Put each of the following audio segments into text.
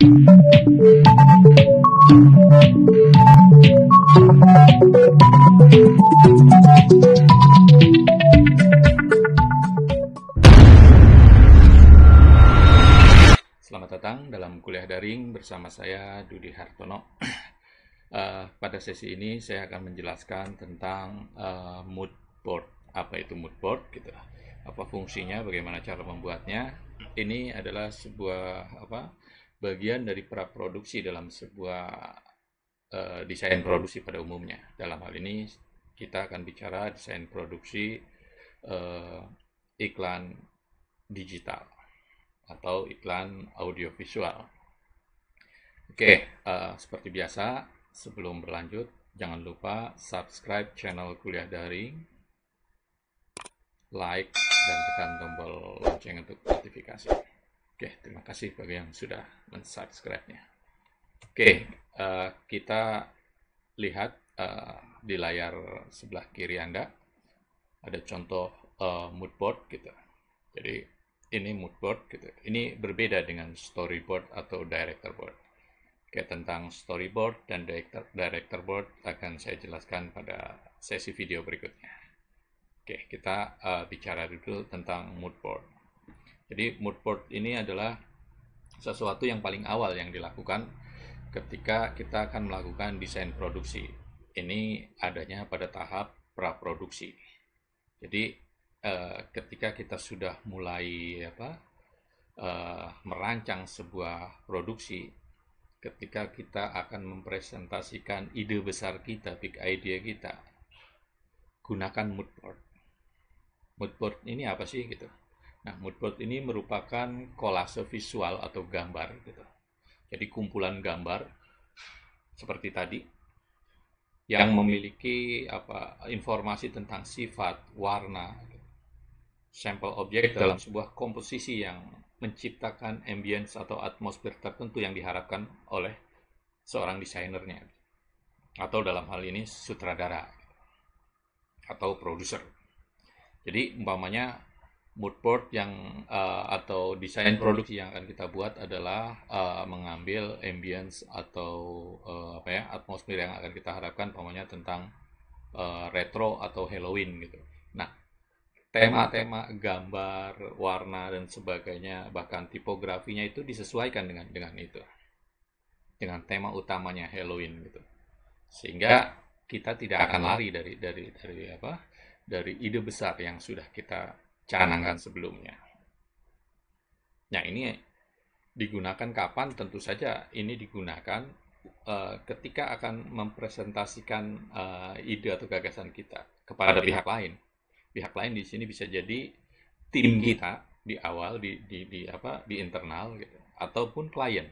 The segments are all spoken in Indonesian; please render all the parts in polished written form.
Selamat datang dalam kuliah daring bersama saya Dudi Hartono. Pada sesi ini saya akan menjelaskan tentang mood board. Apa itu mood board gitu. Apa fungsinya, bagaimana cara membuatnya. Ini adalah sebuah bagian dari praproduksi dalam sebuah desain produksi pada umumnya. Dalam hal ini kita akan bicara desain produksi iklan digital atau iklan audiovisual. Oke, seperti biasa, sebelum berlanjut, jangan lupa subscribe channel Kuliah Daring, like, dan tekan tombol lonceng untuk notifikasi. Oke, terima kasih bagi yang sudah mensubscribe-nya. Oke, kita lihat di layar sebelah kiri Anda, ada contoh mood board gitu. Jadi, ini mood board gitu. Ini berbeda dengan storyboard atau director board. Oke, tentang storyboard dan director board akan saya jelaskan pada sesi video berikutnya. Oke, kita bicara dulu tentang mood board. Jadi mood board ini adalah sesuatu yang paling awal yang dilakukan ketika kita akan melakukan desain produksi. Ini adanya pada tahap praproduksi. Jadi ketika kita sudah mulai merancang sebuah produksi, ketika kita akan mempresentasikan ide besar kita, big idea kita, gunakan mood board. Mood board ini apa sih gitu? Nah, mood board ini merupakan kolase visual atau gambar gitu. Jadi kumpulan gambar seperti tadi yang memiliki informasi tentang sifat, warna, sampel objek dalam sebuah komposisi yang menciptakan ambience atau atmosfer tertentu yang diharapkan oleh seorang desainernya, atau dalam hal ini sutradara atau produser. Jadi umpamanya mood board yang atau desain produksi yang akan kita buat adalah mengambil ambience atau atmosfer yang akan kita harapkan, umpamanya tentang retro atau Halloween gitu. Nah, tema-tema gambar, warna dan sebagainya, bahkan tipografinya itu disesuaikan dengan itu, dengan tema utamanya Halloween gitu, sehingga kita tidak akan lari dari ide besar yang sudah kita canangkan sebelumnya. Nah, ini digunakan kapan? Tentu saja ini digunakan ketika akan mempresentasikan ide atau gagasan kita kepada pihak lain. Pihak lain di sini bisa jadi tim kita di awal di internal gitu, ataupun klien.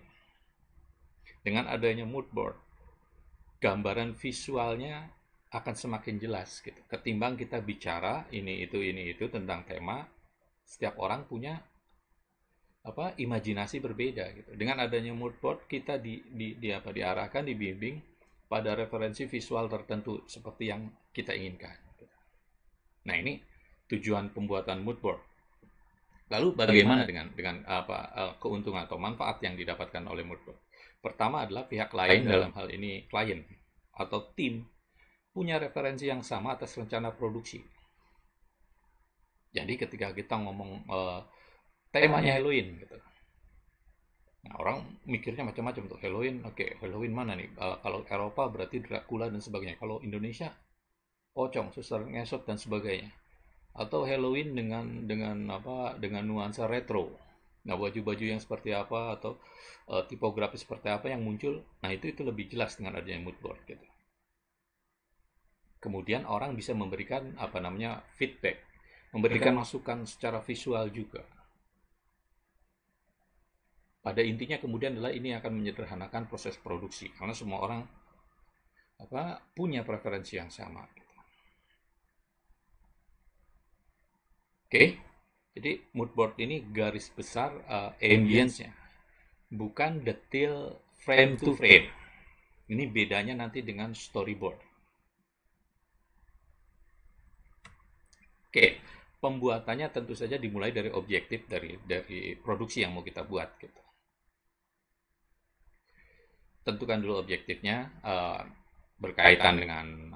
Dengan adanya mood board, gambaran visualnya akan semakin jelas gitu. Ketimbang kita bicara ini itu tentang tema, setiap orang punya imajinasi berbeda gitu. Dengan adanya mood board, kita diarahkan, dibimbing pada referensi visual tertentu seperti yang kita inginkan. Nah, ini tujuan pembuatan mood board. Lalu bagaimana dengan keuntungan atau manfaat yang didapatkan oleh mood board? Pertama adalah pihak lain, dalam hal ini klien atau tim, punya referensi yang sama atas rencana produksi. Jadi ketika kita ngomong temanya Halloween gitu. Nah, orang mikirnya macam-macam tuh. Halloween, oke, Halloween mana nih? Kalau Eropa berarti Dracula dan sebagainya. Kalau Indonesia, pocong, suster ngesot dan sebagainya. Atau Halloween dengan nuansa retro. Nah, baju-baju yang seperti apa atau tipografi seperti apa yang muncul. Nah, itu lebih jelas dengan adanya mood board gitu. Kemudian orang bisa memberikan feedback, memberikan masukan secara visual juga. Pada intinya kemudian adalah ini akan menyederhanakan proses produksi karena semua orang punya preferensi yang sama. Oke, jadi mood board ini garis besar ambience-nya, bukan detail frame to frame. Ini bedanya nanti dengan storyboard. Oke, pembuatannya tentu saja dimulai dari objektif dari produksi yang mau kita buat gitu. tentukan dulu objektifnya, berkaitan dengan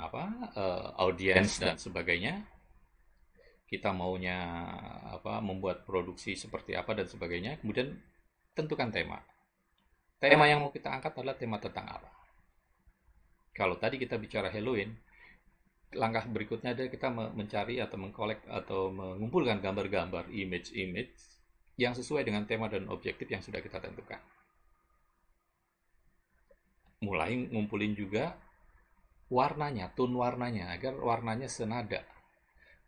audiens dan sebagainya. Kita maunya membuat produksi seperti apa dan sebagainya. Kemudian tentukan tema. Tema yang mau kita angkat adalah tema tentang apa. Kalau tadi kita bicara Halloween, langkah berikutnya adalah kita mencari atau mengkolek atau mengumpulkan gambar-gambar, image-image yang sesuai dengan tema dan objektif yang sudah kita tentukan. Mulai ngumpulin juga warnanya, tone warnanya, agar warnanya senada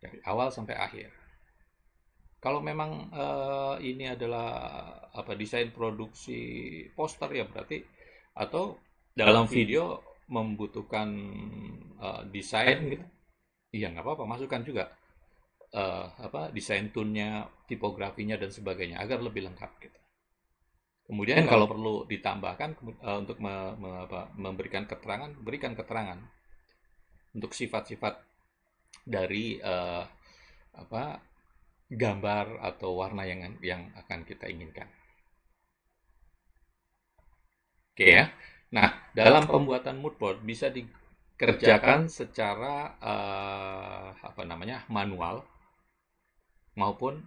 dari awal sampai akhir. Kalau memang ini adalah desain produksi poster, ya berarti, atau dalam video membutuhkan desain gitu, iya nggak apa-apa, masukkan juga desain tone-nya, tipografinya dan sebagainya agar lebih lengkap gitu. Kemudian kalau perlu ditambahkan untuk memberikan keterangan, berikan keterangan untuk sifat-sifat dari gambar atau warna yang akan kita inginkan. Oke ya. Nah, dalam pembuatan mood board bisa dikerjakan secara manual maupun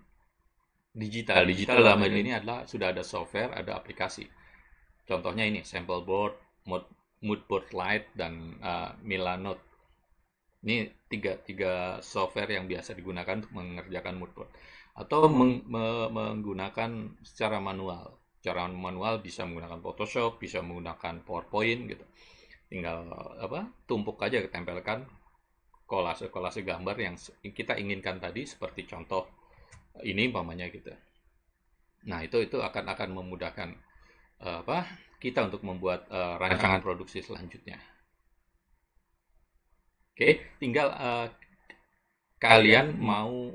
digital. Digital dalam hal ini adalah sudah ada software, ada aplikasi. Contohnya ini sample board, mood board Lite, dan Milanote. Ini tiga software yang biasa digunakan untuk mengerjakan mood board. Atau menggunakan secara manual. Cara manual bisa menggunakan Photoshop, bisa menggunakan PowerPoint gitu. Tinggal tumpuk aja, tempelkan kolase gambar yang kita inginkan tadi, seperti contoh ini umpamanya gitu. Nah, itu akan memudahkan kita untuk membuat rancangan produksi selanjutnya. Oke, tinggal kalian mau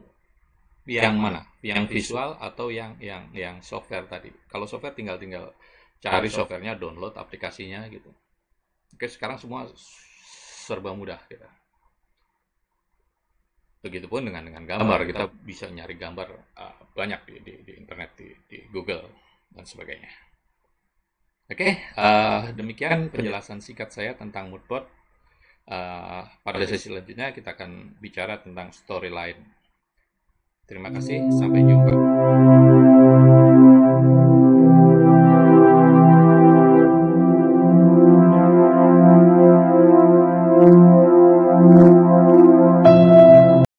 yang mana? Yang visual atau yang software tadi? Kalau software tinggal cari softwarenya, download aplikasinya gitu. Oke, sekarang semua serba mudah gitu. Begitupun dengan gambar, kita bisa nyari gambar banyak di internet, di Google dan sebagainya. Oke, demikian penjelasan singkat saya tentang mood board. Pada sesi selanjutnya kita akan bicara tentang storyline. Terima kasih, sampai jumpa.